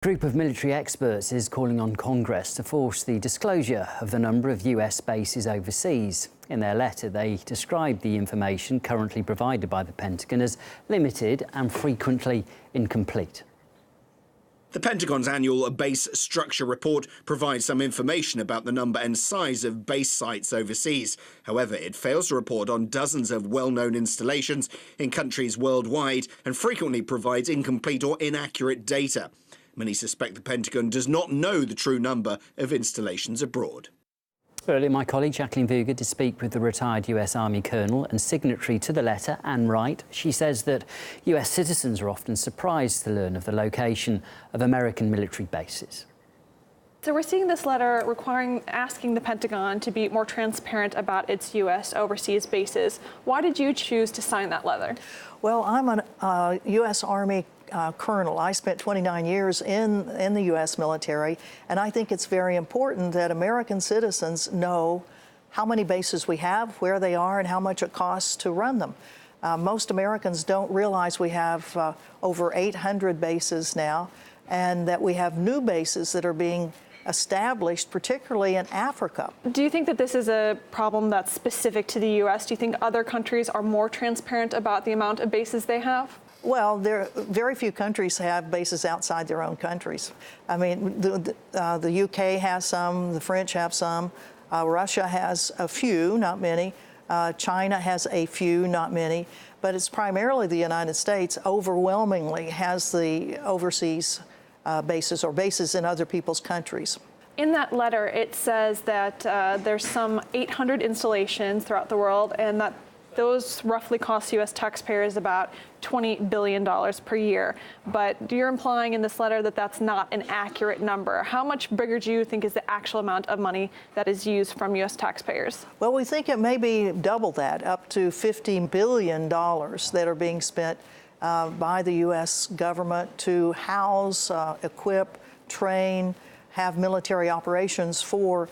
A group of military experts is calling on Congress to force the disclosure of the number of US bases overseas. In their letter, they described the information currently provided by the Pentagon as limited and frequently incomplete. The Pentagon's annual base structure report provides some information about the number and size of base sites overseas. However, it fails to report on dozens of well-known installations in countries worldwide and frequently provides incomplete or inaccurate data. Many suspect the Pentagon does not know the true number of installations abroad. Earlier, my colleague Jacqueline Vuga did speak with the retired US Army colonel and signatory to the letter, Anne Wright. She says that US citizens are often surprised to learn of the location of American military bases. So we're seeing this letter asking the Pentagon to be more transparent about its U.S. overseas bases. Why did you choose to sign that letter? Well, I'm a U.S. Army colonel. I spent 29 years in the U.S. military, and I think it's very important that American citizens know how many bases we have, where they are, and how much it costs to run them. Most Americans don't realize we have over 800 bases now, and that we have new bases that are being established, particularly in Africa. Do you think that this is a problem that's specific to the U.S.? Do you think other countries are more transparent about the amount of bases they have? Well, very few countries have bases outside their own countries. I mean, the UK has some, the French have some, Russia has a few, not many, China has a few, not many, but it's primarily the United States overwhelmingly has the overseas bases or bases in other people's countries. In that letter, it says that there's some 800 installations throughout the world, and that those roughly cost U.S. taxpayers about $20 billion per year. But you're implying in this letter that that's not an accurate number. How much bigger do you think is the actual amount of money that is used from U.S. taxpayers? Well, we think it may be double that, up to $15 billion that are being spent by the U.S. government to house, equip, train, have military operations for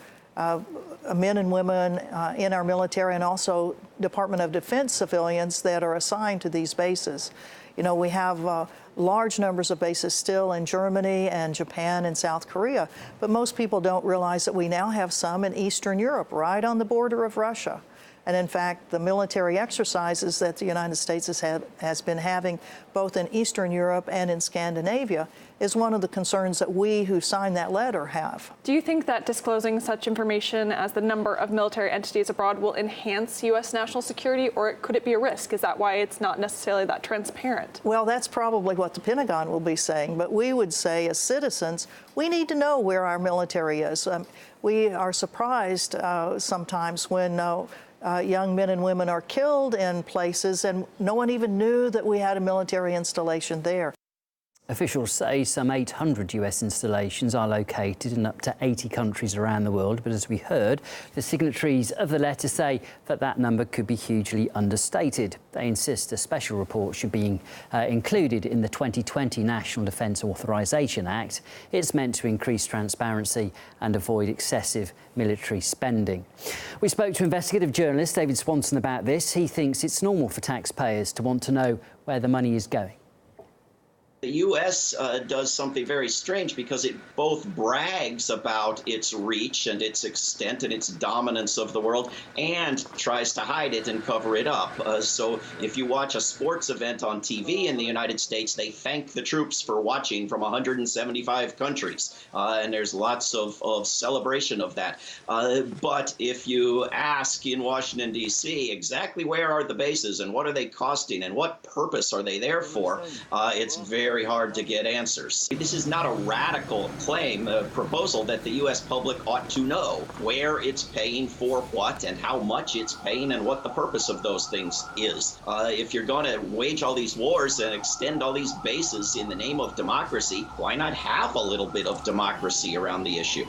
men and women in our military, and also Department of Defense civilians that are assigned to these bases. You know, we have large numbers of bases still in Germany and Japan and South Korea, but most people don't realize that we now have some in Eastern Europe, right on the border of Russia. And in fact, the military exercises that the United States has been having both in Eastern Europe and in Scandinavia is one of the concerns that we who signed that letter have. Do you think that disclosing such information as the number of military entities abroad will enhance U.S. national security, or could it be a risk? Is that why it's not necessarily that transparent? Well, that's probably what the Pentagon will be saying, but we would say as citizens, we need to know where our military is. We are surprised sometimes when young men and women are killed in places and no one even knew that we had a military installation there. Officials say some 800 US installations are located in up to 80 countries around the world, but as we heard, the signatories of the letter say that that number could be hugely understated. They insist a special report should be included in the 2020 National Defence Authorization Act. It's meant to increase transparency and avoid excessive military spending. We spoke to investigative journalist David Swanson about this. He thinks it's normal for taxpayers to want to know where the money is going. The U.S. does something very strange because it both brags about its reach and its extent and its dominance of the world and tries to hide it and cover it up. So if you watch a sports event on TV in the United States, they thank the troops for watching from 175 countries. And there's lots of celebration of that. But if you ask in Washington, D.C., exactly where are the bases and what are they costing and what purpose are they there for, it's very hard to get answers. This is not a radical claim, a proposal that the U.S. public ought to know where it's paying for what and how much it's paying and what the purpose of those things is. If you're going to wage all these wars and extend all these bases in the name of democracy, why not have a little bit of democracy around the issue?